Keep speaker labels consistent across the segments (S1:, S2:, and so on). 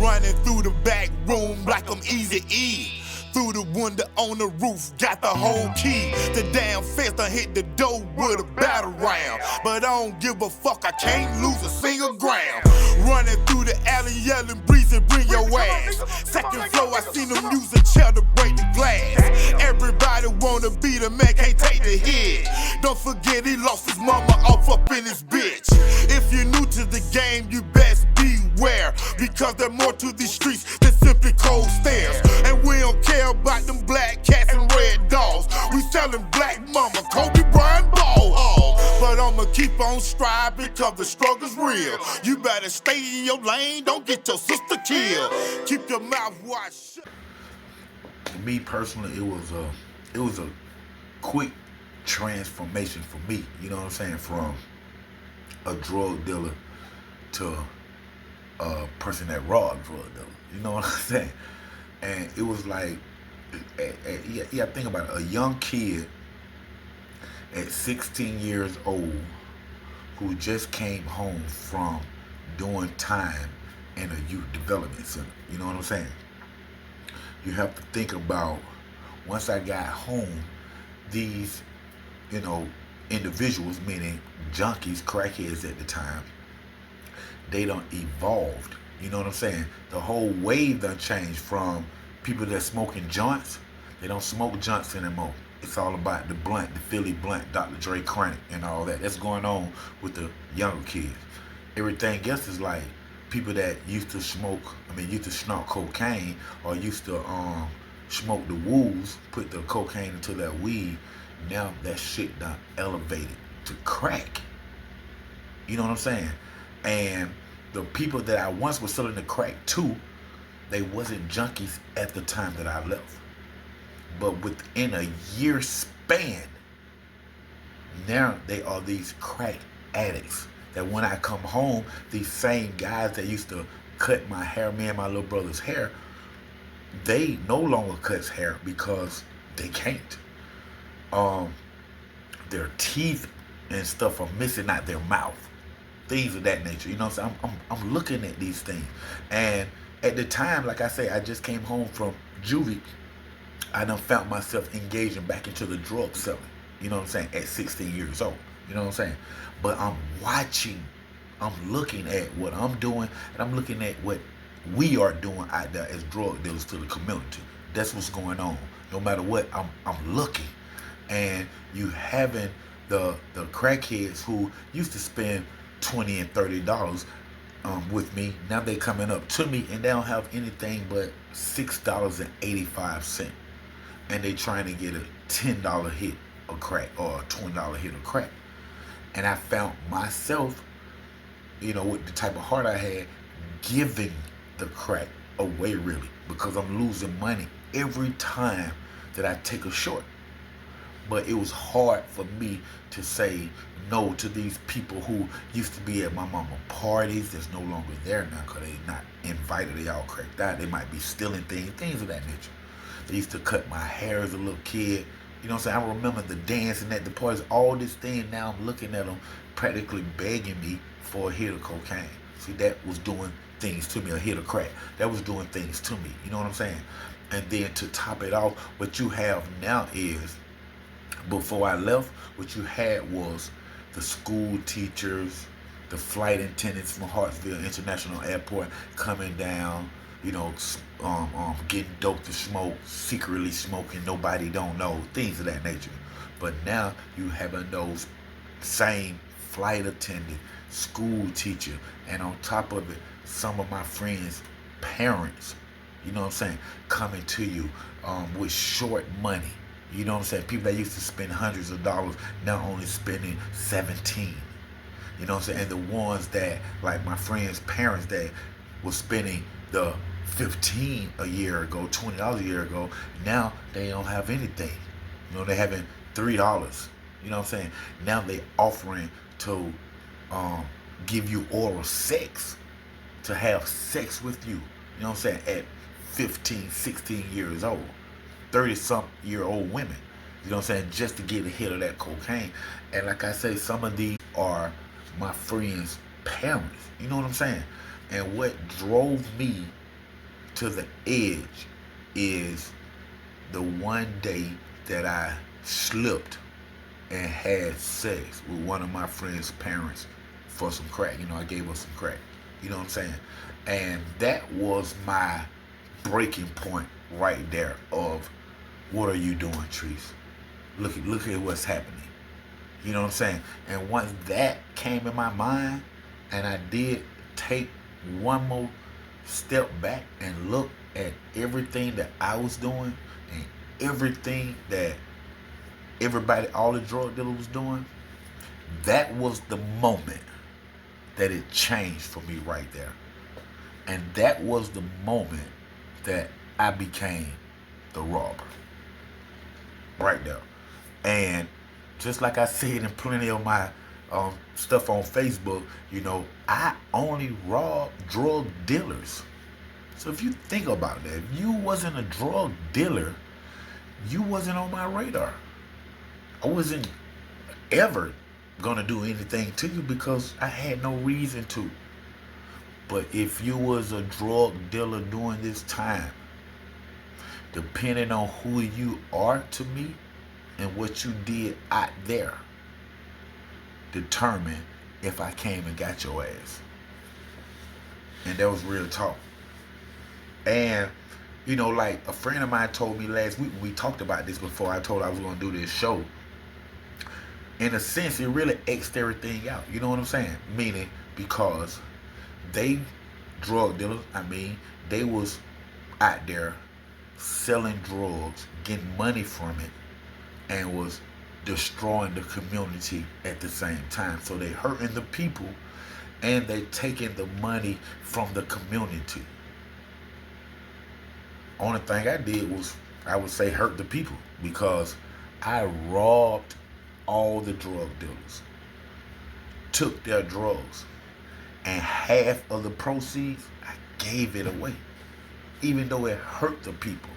S1: running through the back room like I'm Eazy-E. Through the window on the roof, got the whole key. The damn fence done hit the door with a battle round. But I don't give a fuck, I can't lose a single ground. Running through the alley yelling, breezy, bring your ass. Second floor, I seen them use a chair to break the glass. Everybody wanna be the man, can't take the hit. Don't forget he lost his mama off up in his bitch. If you're new to the game, you best beware. Because there's more to these streets than simply cold stairs. And we don't care about them black cats and red dogs. We selling black mama, Kobe Bryant ball hog. But I'ma keep on striving because the struggle's real. You better stay in your lane, don't get your sister killed. Keep your mouth wide shut.
S2: Me personally, it was a quick transformation for me. You know what I'm saying? From a drug dealer to a person that robbed drug dealer. You know what I'm saying? And it was like, yeah, think about it. A young kid at 16 years old who just came home from doing time in a youth development center. You know what I'm saying? You have to think about, once I got home, these, individuals, meaning junkies, crackheads at the time, they done evolved. You know what I'm saying? The whole wave done changed from people that smoking joints. They don't smoke joints anymore. It's all about the blunt, the Philly blunt, Dr. Dre chronic and all that. That's going on with the younger kids. Everything else is like people that used to snort cocaine, or used to smoke the wools, put the cocaine into that weed. Now that shit done elevated to crack. You know what I'm saying? And the people that I once was selling the crack to, they wasn't junkies at the time that I left. But within a year span, now they are these crack addicts. That when I come home, these same guys that used to cut my hair, me and my little brother's hair, they no longer cut hair because they can't. Their teeth and stuff are missing out their mouth. Things of that nature. You know what I'm saying? I'm looking at these things. And at the time, like I say, I just came home from juvie. I done found myself engaging back into the drug selling. You know what I'm saying? At 16 years old. You know what I'm saying? But I'm watching, I'm looking at what I'm doing, and I'm looking at what we are doing out there as drug dealers to the community. That's what's going on. No matter what, I'm looking. And you having the crackheads who used to spend $20 and $30 with me. Now they coming up to me and they don't have anything but $6.85. And they trying to get a $10 hit of crack or a $20 hit of crack. And I found myself, with the type of heart I had, giving the crack away really, because I'm losing money every time that I take a short. But it was hard for me to say no to these people who used to be at my mama parties that's no longer there now because they not invited. They all cracked out. They might be stealing things of that nature. They used to cut my hair as a little kid. You know what I'm saying? I remember the dancing at the parties, all this thing. Now I'm looking at them practically begging me for a hit of cocaine. See, that was doing things to me, a hit of crack. That was doing things to me. You know what I'm saying? And then to top it off, what you have now is, before I left, what you had was the school teachers, the flight attendants from Hartsville International Airport coming down, getting dope to smoke, secretly smoking, nobody don't know, things of that nature. But now you having those same flight attendant, school teacher, and on top of it, some of my friends' parents, you know what I'm saying, coming to you with short money. You know what I'm saying? People that used to spend hundreds of dollars now only spending 17. You know what I'm saying? And the ones that, like my friends' parents that was spending the 15 a year ago, $20 a year ago, now they don't have anything. They're having $3. You know what I'm saying? Now they offering to give you oral sex, to have sex with you. You know what I'm saying? At 15, 16 years old. 30-something-year-old women, you know what I'm saying, just to get a hit of that cocaine. And like I say, some of these are my friends' parents, you know what I'm saying? And what drove me to the edge is the one day that I slipped and had sex with one of my friend's parents for some crack. I gave her some crack. You know what I'm saying? And that was my breaking point right there of, what are you doing, Treese? Look at what's happening. You know what I'm saying? And once that came in my mind, and I did take one more step back and look at everything that I was doing and everything that everybody, all the drug dealers was doing, that was the moment that it changed for me right there. And that was the moment that I became the robber. Right there. And just like I said in plenty of my stuff on Facebook, I only rob drug dealers. So if you think about that, if you wasn't a drug dealer, you wasn't on my radar. I wasn't ever gonna do anything to you because I had no reason to. But if you was a drug dealer during this time, depending on who you are to me and what you did out there, determine if I came and got your ass. And that was real talk. And like a friend of mine told me last week, we talked about this before I told her I was going to do this show. In a sense, it really X'd everything out. You know what I'm saying? Meaning, because they, drug dealers, they was out there selling drugs, getting money from it, and was destroying the community at the same time. So they hurting the people, and they taking the money from the community. Only thing I did was, I would say, hurt the people, because I robbed all the drug dealers, took their drugs, and half of the proceeds, I gave it away, even though it hurt the people.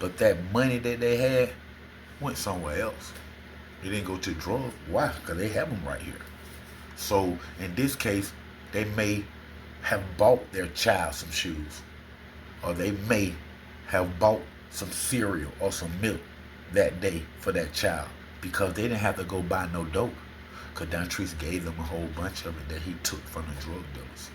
S2: But that money that they had went somewhere else. It didn't go to drugs. Why? Because they have them right here. So in this case, they may have bought their child some shoes, or they may have bought some cereal or some milk that day for that child, because they didn't have to go buy no dope, because Dontrece gave them a whole bunch of it that he took from the drug dealers.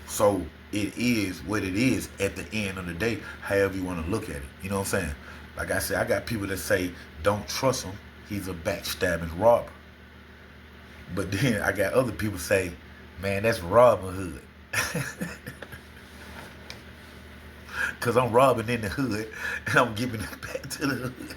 S2: So it is what it is at the end of the day, however you want to look at it. You know what I'm saying? Like I said, I got people that say, don't trust him, he's a backstabbing robber. But then I got other people say, man, that's Robin Hood. Because I'm robbing in the hood, and I'm giving it back to the hood.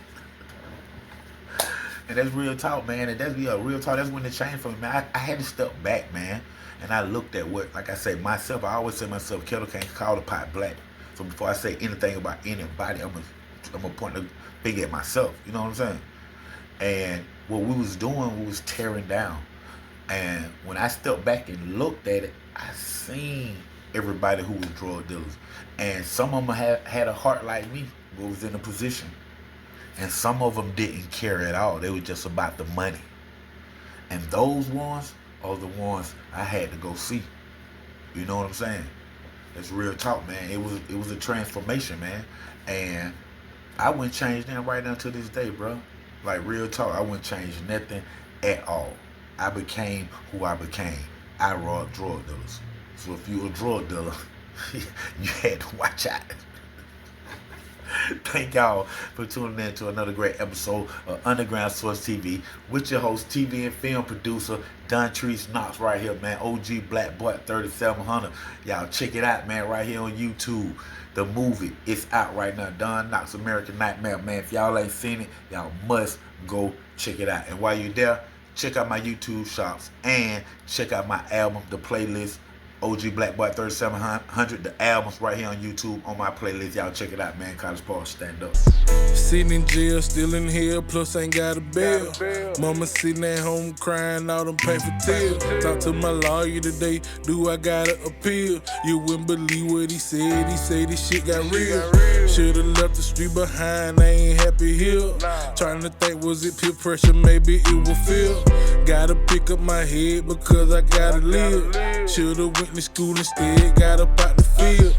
S2: And that's real talk, man. And that's real talk. That's when it changed for me, man. I had to step back, man. And I looked at what, like I say, myself, I always say myself, kettle can't call the pot black. So before I say anything about anybody, I'm gonna point the finger at myself. You know what I'm saying? And what we was doing, we was tearing down. And when I stepped back and looked at it, I seen everybody who was drug dealers. And some of them had a heart like me, who was in a position. And some of them didn't care at all. They were just about the money. And those ones are the ones I had to go see. You know what I'm saying? That's real talk, man. It was a transformation, man. And I wouldn't change that right now to this day, bro. Like, real talk, I wouldn't change nothing at all. I became who I became. I robbed drug dealers. So if you a drug dealer, you had to watch out. Thank y'all for tuning in to another great episode of Underground Source TV with your host, TV and film producer, Dontrece Knox, right here, man. OG Black Boy 3700. Y'all check it out, man, right here on YouTube. The movie, it's out right now. Don Knox, American Nightmare, man. If y'all ain't seen it, y'all must go check it out. And while you're there, check out my YouTube shops and check out my album, the playlist, OG Black Boy 3700. The album's right here on YouTube on my playlist. Y'all check it out, man. College Park, stand up.
S3: Sitting in jail, still in hell, plus ain't got a bail. Mama sitting at home crying, all them painful tears. Talk to my lawyer today, do I gotta appeal? You wouldn't believe what he said this shit got real. Should've left the street behind, I ain't happy here. Trying to think, was it peer pressure, maybe it will feel. Gotta pick up my head because I gotta live. Should've went to school instead, got up out the field.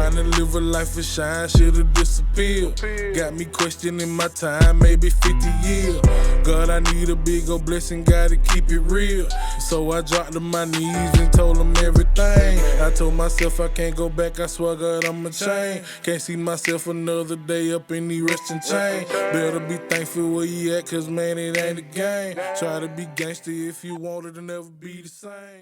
S3: Trying to live a life of shine, should've disappeared. Got me questioning my time, maybe 50 years. God, I need a big old blessing, gotta keep it real. So I dropped to my knees and told him everything. I told myself I can't go back, I swear God I'ma change. Can't see myself another day up in the resting chain. Better be thankful where you at, cause man, it ain't a game. Try to be gangster if you want it to never be the same.